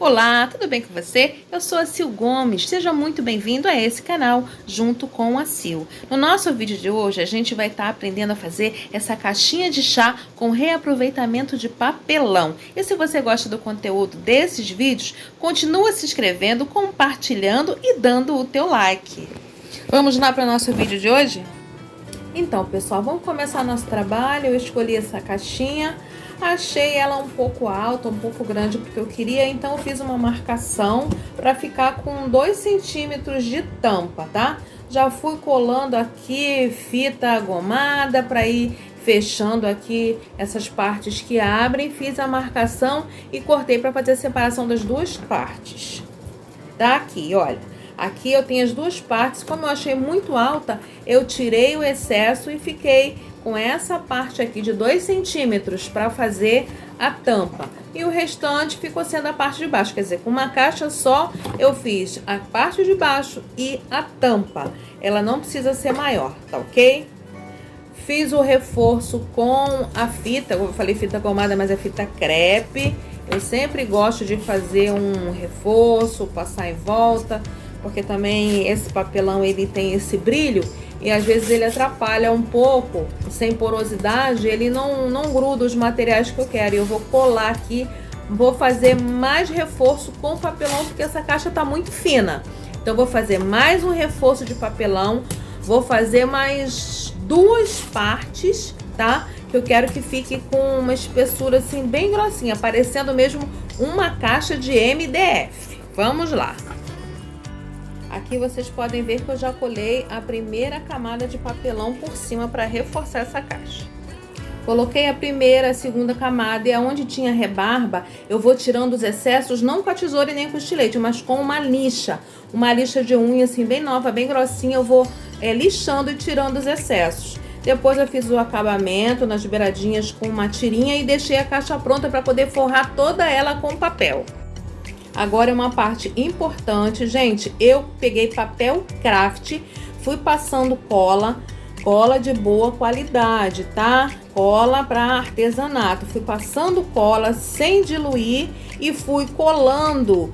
Olá, tudo bem com você? Eu sou a Sil Gomes, seja muito bem-vindo a esse canal, junto com a Sil. No nosso vídeo de hoje, a gente vai estar aprendendo a fazer essa caixinha de chá com reaproveitamento de papelão. E se você gosta do conteúdo desses vídeos, continua se inscrevendo, compartilhando e dando o teu like. Vamos lá para o nosso vídeo de hoje? Então, pessoal, vamos começar nosso trabalho. Eu escolhi essa caixinha. Achei ela um pouco alta, um pouco grande porque eu queria, então eu fiz uma marcação para ficar com 2 centímetros de tampa, tá? Já fui colando aqui fita gomada para ir fechando aqui essas partes que abrem. Fiz a marcação e cortei para fazer a separação das duas partes. Tá aqui, olha. Aqui eu tenho as duas partes. Como eu achei muito alta, eu tirei o excesso e fiquei com essa parte aqui de 2 centímetros para fazer a tampa. E o restante ficou sendo a parte de baixo. Quer dizer, com uma caixa só eu fiz a parte de baixo e a tampa. Ela não precisa ser maior, tá ok? Fiz o reforço com a fita, eu falei fita gomada, mas é fita crepe. Eu sempre gosto de fazer um reforço, passar em volta, porque também esse papelão ele tem esse brilho e às vezes ele atrapalha um pouco, sem porosidade, ele não gruda os materiais que eu quero. Eu vou colar aqui, vou fazer mais reforço com papelão, porque essa caixa tá muito fina. Então vou fazer mais um reforço de papelão, vou fazer mais 2 partes, tá? Que eu quero que fique com uma espessura assim bem grossinha, parecendo mesmo uma caixa de MDF. Vamos lá! Aqui vocês podem ver que eu já colei a primeira camada de papelão por cima para reforçar essa caixa. Coloquei a primeira, a segunda camada e aonde tinha rebarba, eu vou tirando os excessos, não com a tesoura e nem com o estilete, mas com uma lixa de unha assim bem nova, bem grossinha, eu vou lixando e tirando os excessos. Depois eu fiz o acabamento nas beiradinhas com uma tirinha e deixei a caixa pronta para poder forrar toda ela com papel. Agora é uma parte importante, gente, eu peguei papel craft, fui passando cola de boa qualidade, tá? Cola para artesanato, fui passando cola sem diluir e fui colando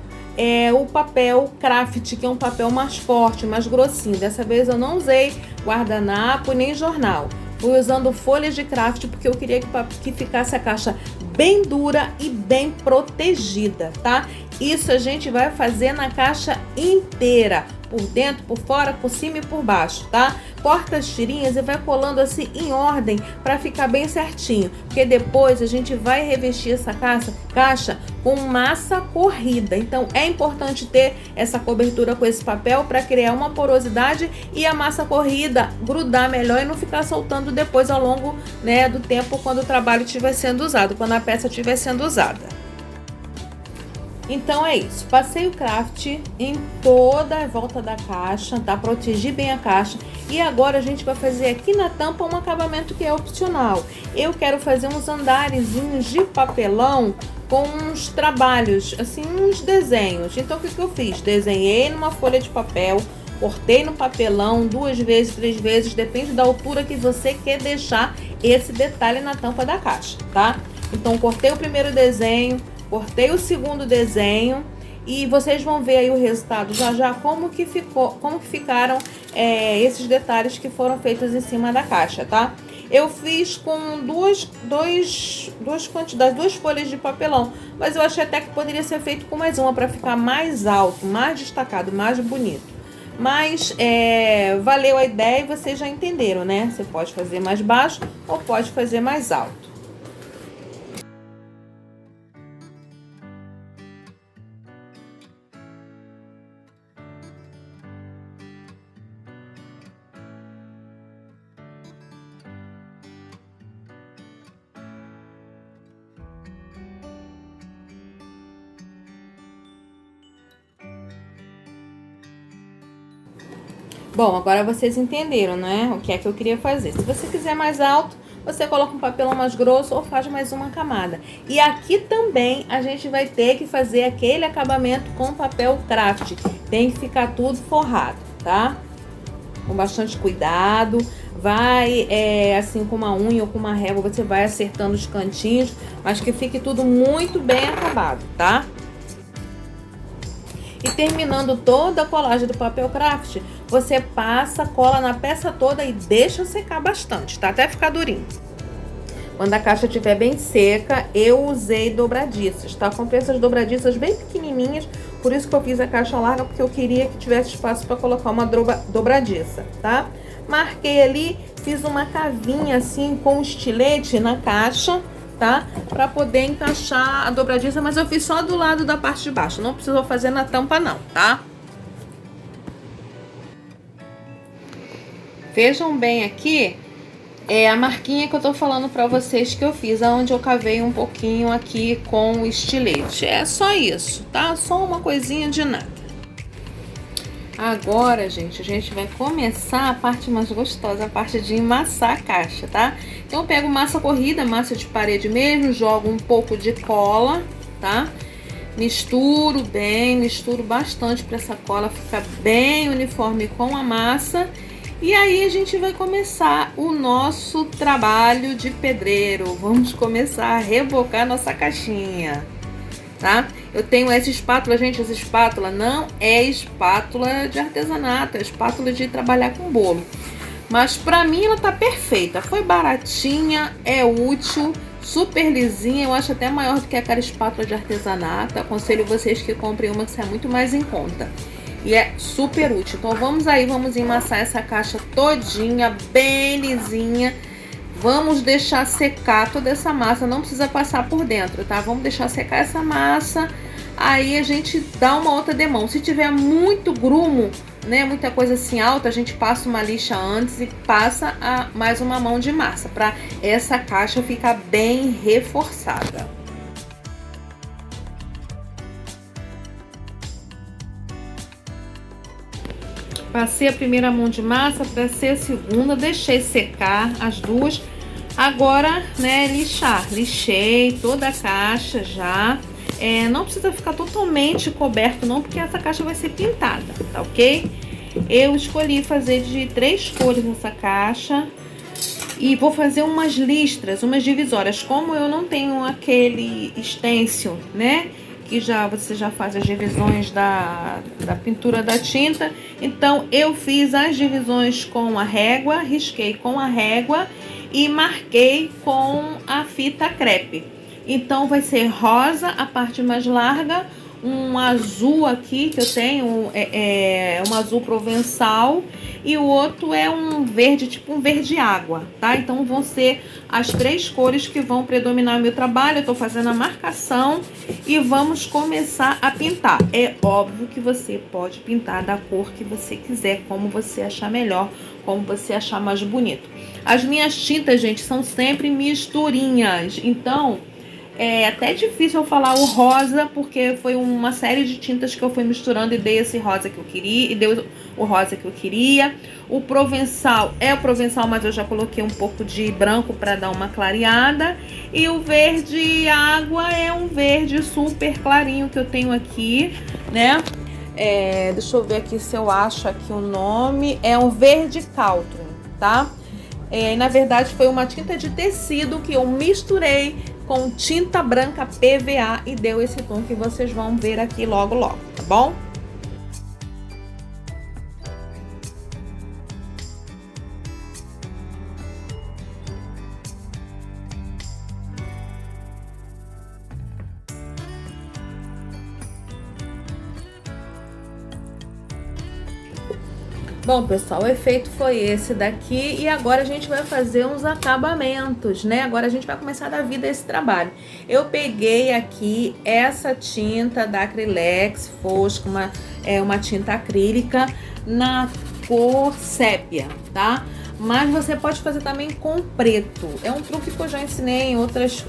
o papel craft, que é um papel mais forte, mais grossinho. Dessa vez eu não usei guardanapo nem jornal, fui usando folhas de craft porque eu queria que ficasse a caixa bem dura e bem protegida, tá? Isso a gente vai fazer na caixa inteira, por dentro, por fora, por cima e por baixo, tá? Corta as tirinhas e vai colando assim em ordem para ficar bem certinho, porque depois a gente vai revestir essa caixa com massa corrida. Então é importante ter essa cobertura com esse papel para criar uma porosidade e a massa corrida grudar melhor e não ficar soltando depois ao longo, né, do tempo quando o trabalho estiver sendo usado, quando a peça estiver sendo usada. Então é isso, passei o craft em toda a volta da caixa, tá? Protegi bem a caixa. E agora a gente vai fazer aqui na tampa um acabamento que é opcional. Eu quero fazer uns andarezinhos de papelão com uns trabalhos, assim, uns desenhos. Então o que eu fiz? Desenhei numa folha de papel, cortei no papelão 2 vezes, 3 vezes, depende da altura que você quer deixar esse detalhe na tampa da caixa, tá? Então cortei o primeiro desenho, cortei o segundo desenho e vocês vão ver aí o resultado já como que ficaram esses detalhes que foram feitos em cima da caixa, tá? Eu fiz com duas quantidades, 2 folhas de papelão, mas eu achei até que poderia ser feito com mais uma para ficar mais alto, mais destacado, mais bonito. Mas valeu a ideia e vocês já entenderam, né? Você pode fazer mais baixo ou pode fazer mais alto. Bom, agora vocês entenderam, né? O que é que eu queria fazer. Se você quiser mais alto, você coloca um papelão mais grosso ou faz mais uma camada. E aqui também a gente vai ter que fazer aquele acabamento com papel craft. Tem que ficar tudo forrado, tá? Com bastante cuidado. Vai, assim, com uma unha ou com uma régua, você vai acertando os cantinhos, mas que fique tudo muito bem acabado, tá? E terminando toda a colagem do papel craft, você passa, cola na peça toda e deixa secar bastante, tá? Até ficar durinho. Quando a caixa estiver bem seca, eu usei dobradiças, tá? Comprei essas dobradiças bem pequenininhas, por isso que eu fiz a caixa larga, porque eu queria que tivesse espaço para colocar uma dobradiça, tá? Marquei ali, fiz uma cavinha assim com estilete na caixa, tá? Para poder encaixar a dobradiça, mas eu fiz só do lado da parte de baixo, não precisou fazer na tampa não, tá? Vejam bem aqui, a marquinha que eu tô falando pra vocês que eu fiz, aonde eu cavei um pouquinho aqui com o estilete. É só isso, tá? Só uma coisinha de nada. Agora, gente, a gente vai começar a parte mais gostosa, a parte de amassar a caixa, tá? Então eu pego massa corrida, massa de parede mesmo, jogo um pouco de cola, tá? Misturo bem, misturo bastante para essa cola ficar bem uniforme com a massa. E aí a gente vai começar o nosso trabalho de pedreiro. Vamos começar a rebocar nossa caixinha, tá? Eu tenho essa espátula, gente, essa espátula não é espátula de artesanato, é espátula de trabalhar com bolo. Mas pra mim ela tá perfeita, foi baratinha, é útil, super lisinha, eu acho até maior do que aquela espátula de artesanato. Aconselho vocês que comprem uma que sai muito mais em conta. E é super útil. Então vamos aí, vamos emassar essa caixa todinha, bem lisinha. Vamos deixar secar toda essa massa, não precisa passar por dentro, tá? Vamos deixar secar essa massa, aí a gente dá uma outra demão. Se tiver muito grumo, né, muita coisa assim alta, a gente passa uma lixa antes e passa mais uma mão de massa, para essa caixa ficar bem reforçada. Passei a primeira mão de massa, passei a segunda, deixei secar as duas. Agora, né, lixar. Lixei toda a caixa já. Não precisa ficar totalmente coberto não, porque essa caixa vai ser pintada, tá ok? Eu escolhi fazer de 3 cores essa caixa. E vou fazer umas listras, umas divisórias. Como eu não tenho aquele stencil, né? Que você já faz as divisões da pintura da tinta. Então eu fiz as divisões com a régua, risquei com a régua e marquei com a fita crepe. Então vai ser rosa a parte mais larga, um azul aqui que eu tenho, um azul provençal, e o outro é um verde, tipo um verde água, tá? Então vão ser as 3 cores que vão predominar o meu trabalho. Eu tô fazendo a marcação e vamos começar a pintar. É óbvio que você pode pintar da cor que você quiser, como você achar melhor, como você achar mais bonito. As minhas tintas, gente, são sempre misturinhas, então é até difícil eu falar o rosa, porque foi uma série de tintas que eu fui misturando e dei esse rosa que eu queria, e deu o rosa que eu queria. O provençal é o provençal, mas eu já coloquei um pouco de branco para dar uma clareada. E o verde água é um verde super clarinho que eu tenho aqui, né? Deixa eu ver aqui se eu acho aqui o nome. É um verde caltro, tá? Na verdade foi uma tinta de tecido que eu misturei com tinta branca PVA e deu esse tom que vocês vão ver aqui logo logo, tá bom? Bom, pessoal, o efeito foi esse daqui e agora a gente vai fazer uns acabamentos, né? Agora a gente vai começar a dar vida a esse trabalho. Eu peguei aqui essa tinta da Acrylex Fosca, uma tinta acrílica na cor sépia, tá? Mas você pode fazer também com preto. É um truque que eu já ensinei em outras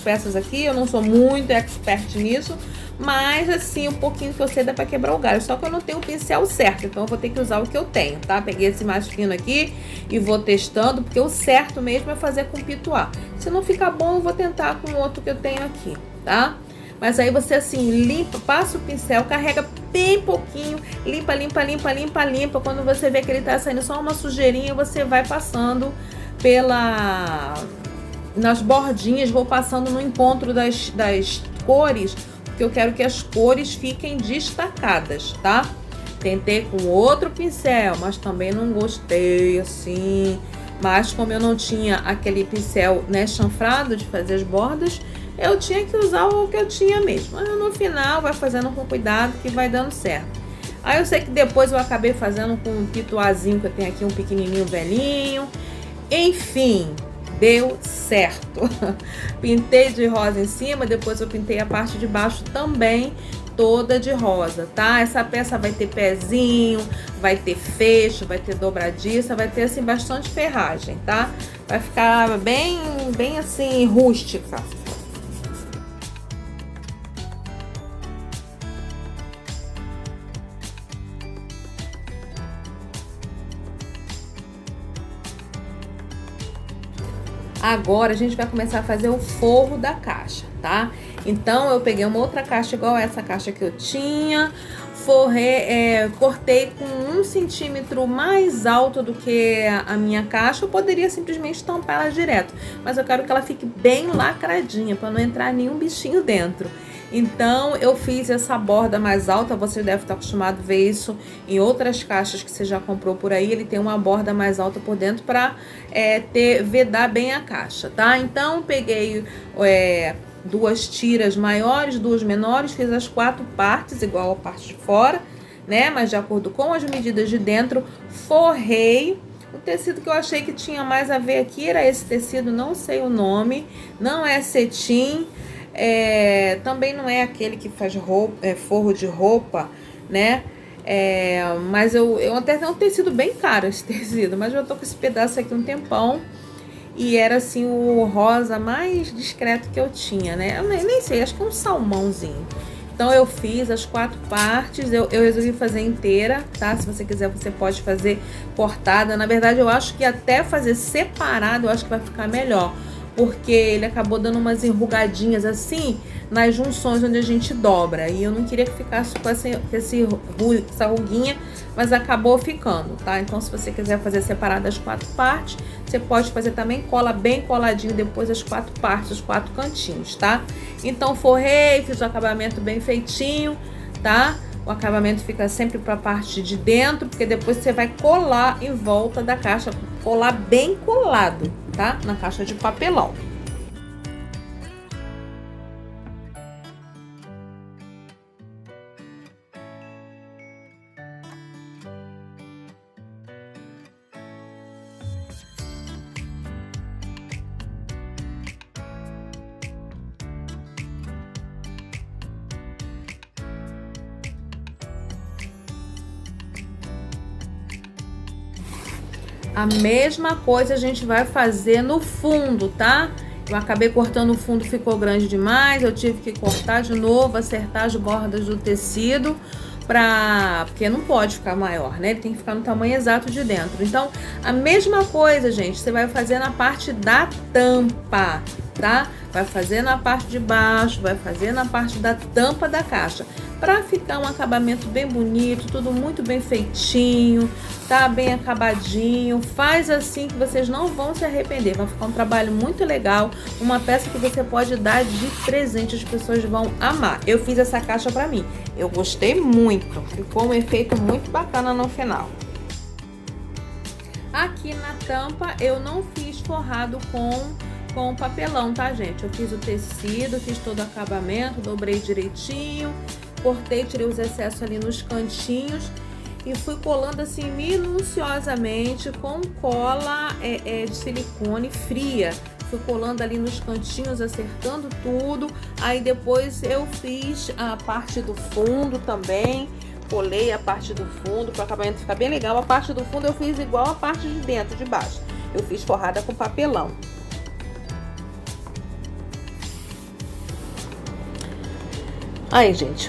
peças aqui. Eu não sou muito expert nisso, mas assim, um pouquinho que eu sei dá pra quebrar o galho. Só que eu não tenho o pincel certo, então eu vou ter que usar o que eu tenho, tá? Peguei esse mais fino aqui e vou testando, porque o certo mesmo é fazer com pituá. Se não ficar bom, eu vou tentar com o outro que eu tenho aqui, tá? Mas aí você assim, limpa, passa o pincel, carrega bem pouquinho, limpa, limpa, limpa, limpa, limpa. Quando você vê que ele tá saindo só uma sujeirinha, você vai passando nas bordinhas, vou passando no encontro das cores, porque eu quero que as cores fiquem destacadas, tá? Tentei com outro pincel, mas também não gostei, assim. Mas como eu não tinha aquele pincel, né, chanfrado de fazer as bordas, eu tinha que usar o que eu tinha mesmo. Mas no final, vai fazendo com cuidado que vai dando certo. Aí eu sei que depois eu acabei fazendo com um pituazinho, que eu tenho aqui, um pequenininho velhinho. Enfim, deu certo. Pintei de rosa em cima, depois eu pintei a parte de baixo também toda de rosa, tá? Essa peça vai ter pezinho, vai ter fecho, vai ter dobradiça, vai ter assim bastante ferragem, tá? Vai ficar bem assim rústica. Agora a gente vai começar a fazer o forro da caixa, tá? Então eu peguei uma outra caixa igual essa caixa que eu tinha, cortei com 1 centímetro mais alto do que a minha caixa. Eu poderia simplesmente tampar ela direto, mas eu quero que ela fique bem lacradinha, para não entrar nenhum bichinho dentro. Então eu fiz essa borda mais alta. Você deve estar acostumado a ver isso em outras caixas que você já comprou por aí. Ele tem uma borda mais alta por dentro para vedar bem a caixa, tá? Então peguei 2 tiras maiores, 2 menores, fiz as 4 partes igual a parte de fora, né? Mas de acordo com as medidas de dentro. Forrei. O tecido que eu achei que tinha mais a ver aqui era esse tecido, não sei o nome, não é cetim. Também não é aquele que faz forro de roupa, né? Mas eu até tenho um tecido bem caro, esse tecido, mas eu tô com esse pedaço aqui um tempão. E era assim o rosa mais discreto que eu tinha, né? Eu nem sei, acho que é um salmãozinho. Então eu fiz as 4 partes, eu resolvi fazer inteira, tá? Se você quiser, você pode fazer cortada. Na verdade, eu acho que até fazer separado, eu acho que vai ficar melhor, porque ele acabou dando umas enrugadinhas assim nas junções onde a gente dobra, e eu não queria que ficasse com essa ruguinha, mas acabou ficando, tá? Então se você quiser fazer separado as 4 partes, você pode fazer também, cola bem coladinho depois as 4 partes, os 4 cantinhos, tá? Então forrei, fiz o acabamento bem feitinho, tá? O acabamento fica sempre para a parte de dentro, porque depois você vai colar em volta da caixa, colar bem colado, tá? Na caixa de papelão. A mesma coisa a gente vai fazer no fundo, tá? Eu acabei cortando o fundo, ficou grande demais, eu tive que cortar de novo, acertar as bordas do tecido, porque não pode ficar maior, né? Ele tem que ficar no tamanho exato de dentro. Então, a mesma coisa, gente, você vai fazer na parte da tampa, tá? Vai fazer na parte de baixo, vai fazer na parte da tampa da caixa, para ficar um acabamento bem bonito, tudo muito bem feitinho, tá? Bem acabadinho. Faz assim que vocês não vão se arrepender. Vai ficar um trabalho muito legal, uma peça que você pode dar de presente, as pessoas vão amar. Eu fiz essa caixa pra mim, eu gostei muito, ficou um efeito muito bacana no final. Aqui na tampa eu não fiz forrado com papelão, tá, gente? Eu fiz o tecido, fiz todo o acabamento, dobrei direitinho, cortei, tirei os excessos ali nos cantinhos e fui colando assim minuciosamente com cola de silicone fria. Fui colando ali nos cantinhos, acertando tudo. Aí depois eu fiz a parte do fundo também. Colei a parte do fundo para o acabamento ficar bem legal. A parte do fundo eu fiz igual a parte de dentro, de baixo. Eu fiz forrada com papelão. Aí, gente,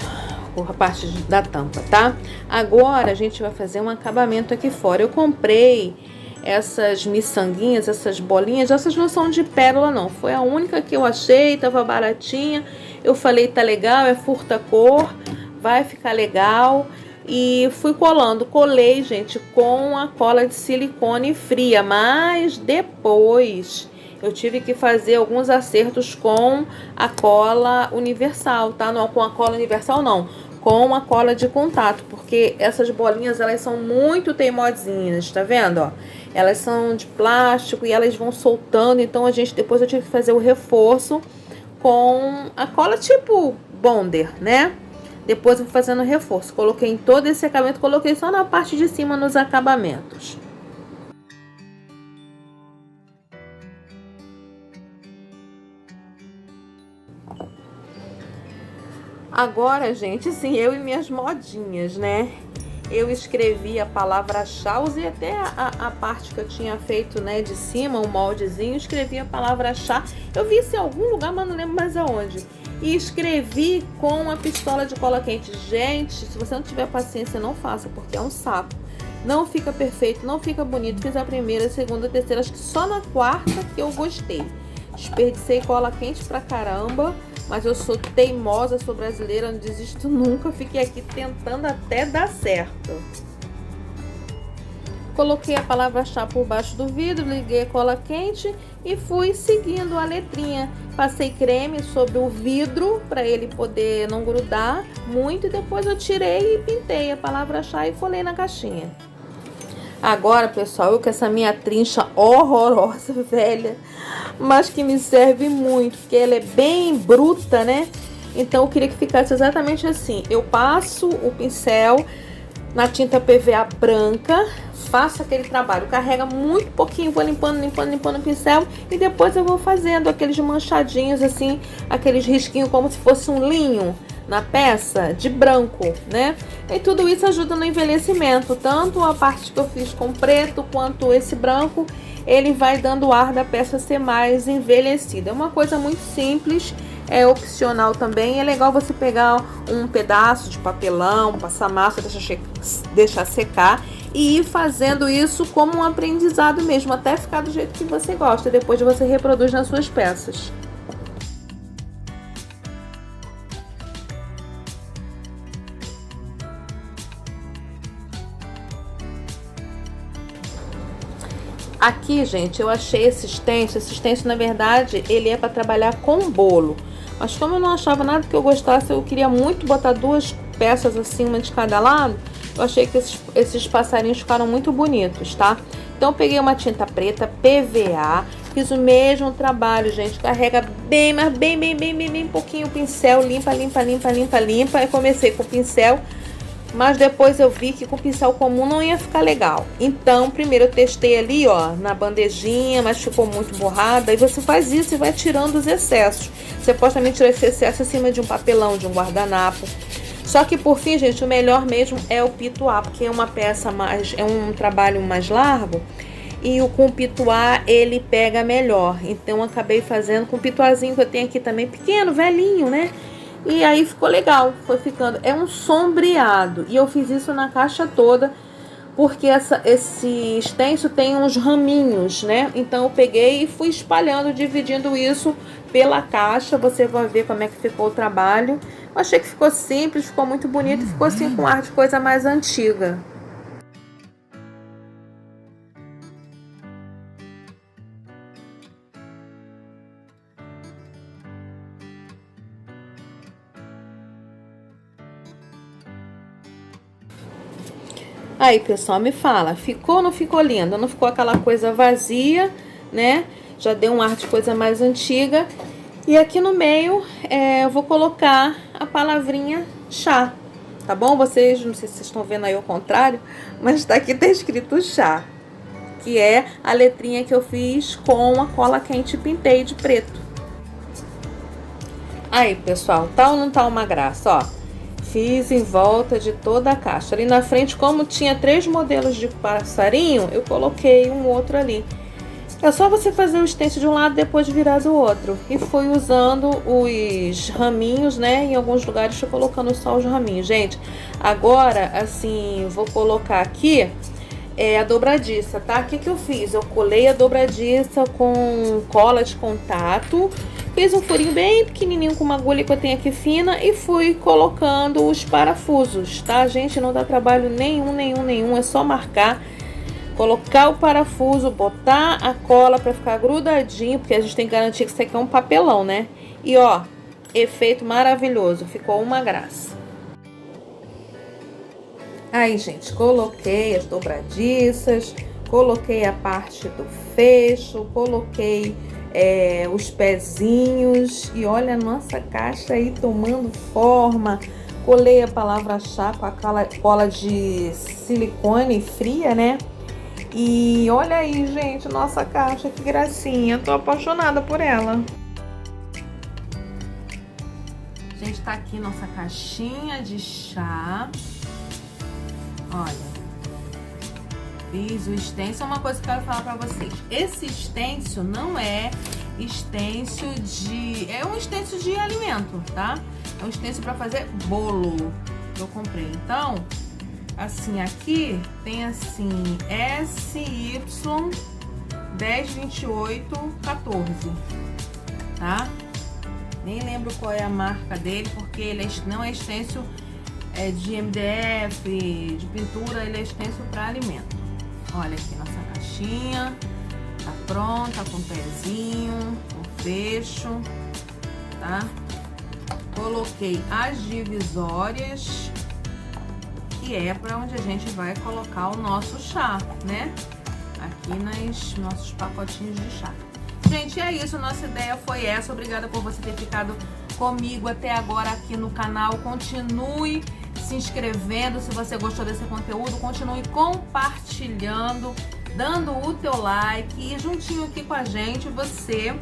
a parte da tampa, tá? Agora a gente vai fazer um acabamento aqui fora. Eu comprei essas miçanguinhas, essas bolinhas. Essas não são de pérola, não. Foi a única que eu achei, tava baratinha. Eu falei, tá legal, é furta-cor, vai ficar legal. E fui colando. Colei, gente, com a cola de silicone fria. Mas depois eu tive que fazer alguns acertos com a cola universal, tá? Não, com a cola universal não, com a cola de contato, porque essas bolinhas, elas são muito teimosinhas, tá vendo, ó? Elas são de plástico e elas vão soltando, então depois eu tive que fazer o reforço com a cola tipo Bonder, né? Depois eu fui fazendo reforço. Coloquei em todo esse acabamento, coloquei só na parte de cima nos acabamentos. Agora, gente, assim, eu e minhas modinhas, né? Eu escrevi a palavra chá, usei até a parte que eu tinha feito, né, de cima, um moldezinho, escrevi a palavra chá. Eu vi isso em algum lugar, mas não lembro mais aonde. E escrevi com a pistola de cola quente. Gente, se você não tiver paciência, não faça, porque é um saco. Não fica perfeito, não fica bonito. Fiz a primeira, a segunda, a terceira, acho que só na quarta que eu gostei. Desperdicei cola quente pra caramba, mas eu sou teimosa, sou brasileira, não desisto nunca. Fiquei aqui tentando até dar certo. Coloquei a palavra chá por baixo do vidro, liguei a cola quente e fui seguindo a letrinha. Passei creme sobre o vidro para ele poder não grudar muito e depois eu tirei e pintei a palavra chá e colei na caixinha. Agora, pessoal, eu com essa minha trincha horrorosa, velha, mas que me serve muito, porque ela é bem bruta, né? Então eu queria que ficasse exatamente assim. Eu passo o pincel na tinta PVA branca, faço aquele trabalho, carrega muito pouquinho, vou limpando o pincel e depois eu vou fazendo aqueles manchadinhos assim, aqueles risquinhos como se fosse um linho na peça de branco, né? E tudo isso ajuda no envelhecimento, tanto a parte que eu fiz com preto quanto esse branco, ele vai dando o ar da peça ser mais envelhecida. É uma coisa muito simples, é opcional também. É legal você pegar um pedaço de papelão, passar massa, deixar secar e ir fazendo isso como um aprendizado mesmo, até ficar do jeito que você gosta. Depois você reproduz nas suas peças. Aqui, gente, eu achei esse stencil. Esse stencil, na verdade, ele é para trabalhar com bolo. Mas como eu não achava nada que eu gostasse, eu queria muito botar duas peças assim, uma de cada lado. Eu achei que esses passarinhos ficaram muito bonitos, tá? Então eu peguei uma tinta preta, PVA, fiz o mesmo trabalho, gente. Carrega bem, mas bem pouquinho o pincel, limpa. Aí comecei com o pincel, mas depois eu vi que com pincel comum não ia ficar legal. Então, primeiro eu testei ali, ó, na bandejinha, mas ficou muito borrada. Aí você faz isso e vai tirando os excessos. Você pode também tirar esse excesso em cima de um papelão, de um guardanapo. Só que por fim, gente, o melhor mesmo é o pituá, porque é uma peça mais, é um trabalho mais largo. E com o pituá ele pega melhor. Então eu acabei fazendo com o pituazinho que eu tenho aqui também, pequeno, velhinho, né? E aí ficou legal, foi ficando. É um sombreado. E eu fiz isso na caixa toda, porque esse stencil tem uns raminhos, né? Então eu peguei e fui espalhando, dividindo isso pela caixa. Você vai ver como é que ficou o trabalho. Eu achei que ficou simples, ficou muito bonito e ficou assim com ar de coisa mais antiga. Aí, pessoal, me fala, ficou ou não ficou linda? Não ficou aquela coisa vazia, né? Já deu um ar de coisa mais antiga. E aqui no meio, eu vou colocar a palavrinha chá, tá bom? Vocês, não sei se vocês estão vendo aí ao contrário, mas tá aqui, tá escrito chá, que é a letrinha que eu fiz com a cola quente e pintei de preto. Aí, pessoal, tá ou não tá uma graça, ó? Fiz em volta de toda a caixa. Ali na frente, como tinha 3 modelos de passarinho, eu coloquei um outro ali. É só você fazer o stencil de um lado e depois virar do outro. E fui usando os raminhos, né? Em alguns lugares estou colocando só os raminhos. Gente, agora, assim, vou colocar aqui a dobradiça, tá? O que que eu fiz? Eu colei a dobradiça com cola de contato. Fiz um furinho bem pequenininho com uma agulha que eu tenho aqui fina e fui colocando os parafusos, tá, gente? Não dá trabalho nenhum, é só marcar. colocar o parafuso, botar a cola pra ficar grudadinho, porque a gente tem que garantir que isso aqui é um papelão, né? E ó, efeito maravilhoso, ficou uma graça. Aí, gente, coloquei as dobradiças, coloquei a parte do fecho, coloquei os pezinhos e olha a nossa caixa aí tomando forma. Colei a palavra-chave com aquela cola de silicone fria, né? E olha aí, gente, nossa caixa, que gracinha. Tô apaixonada por ela. Gente, tá aqui nossa caixinha de chá. Olha. Fiz o stencil. Uma coisa que eu quero falar pra vocês. Esse stencil não é stencil de... É um stencil de alimento, tá? É um stencil pra fazer bolo que eu comprei. Então, assim, aqui tem assim, SY 102814, tá? Nem lembro qual é a marca dele, porque ele não é stencil de MDF, de pintura, ele é stencil para alimento. Olha aqui nossa caixinha, tá pronta, com o pezinho, o fecho, tá? Coloquei as divisórias, que é para onde a gente vai colocar o nosso chá, né? Aqui nos nossos pacotinhos de chá. Gente, é isso, nossa ideia foi essa. Obrigada por você ter ficado comigo até agora aqui no canal. Continue se inscrevendo se você gostou desse conteúdo. Continue compartilhando, dando o teu like. E juntinho aqui com a gente, você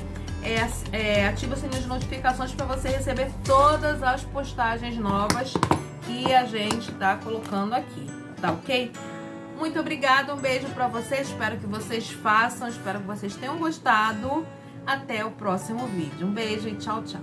ativa o sininho de notificações para você receber todas as postagens novas que a gente tá colocando aqui, tá ok? Muito obrigada, um beijo pra vocês, espero que vocês façam, espero que vocês tenham gostado. Até o próximo vídeo. Um beijo e tchau, tchau.